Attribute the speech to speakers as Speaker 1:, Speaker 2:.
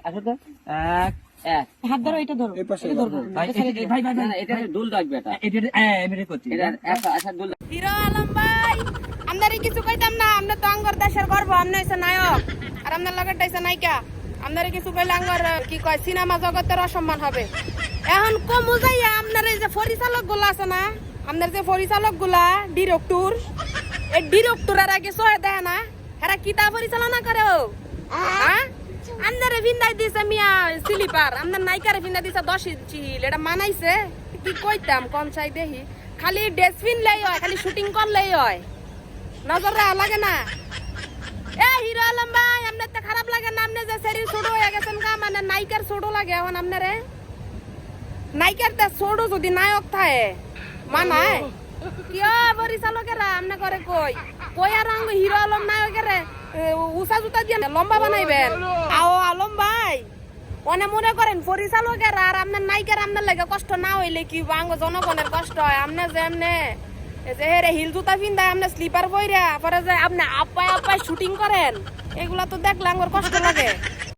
Speaker 1: আসো তো এক
Speaker 2: হাত ধরো, এটা ধরো, এটা ধরবো।
Speaker 1: ভাই এটা দুল লাগবে
Speaker 2: হিরো আলম ভাই, আমদারে কিছু কইতাম না, আমরা তো আঙ্গর দেশের গর্ব, আমনে হইছে নায়ক আর আমনের লগের ডাইছে নায়িকা। আমদারে কিছু কইলে আঙ্গর কি কয় সিনেমা জগতের অসম্মান হবে। এখন কমু যাইয়া আপনার এই যে পরিচালক গুলা আছে না, আপনার যে পরিচালক গুলা ডিরেক্টর, এই ডিরেক্টরের আগে সহে দেয় না, এরা কিতা পরিচালনা করে ও? হ্যাঁ, আপনারে ভিন্দাই দিছে মিয়া স্লিপার, আপনার নায়িকারে ভিন্দা দিছে 10 ইঞ্চি হিল, এটা মানাইছে? কি কইতাম কোন চাই দেখি, খালি ড্রেস পিনলেই হয়, খালি শুটিং করলেই হয়, নজর রাখা লাগে না। এ হিরো আলম ভাই, আপনার তো খারাপ লাগে না? আপনি যে শরীর ছোট হয়ে গেছেন গা, মানে নায়িকার ছোট লাগে এখন আপনারে? নায়িকার তো ছোট যদি নায়ক থাকে মানায় কি পরিচালকেরা আপনি করে কই কই আর হিরো আলম নায়কেরে উষা জুতা দিয়ে লম্বা বানাইবেন? আও আলম ভাই, মনে মনে করেন পরিচালকের আর আপনার নায়িকার আপনার লাগে কষ্ট না হইলে কি বাঙ্গ জনগণের কষ্ট হয়? আপনি যে এমনি যে হেরে হিল জুতা পিন্দায় আপনি স্লিপার বইরা পরে যে আপনি আপায় শুটিং করেন, এগুলা তো দেখলে আমার কষ্ট লাগে।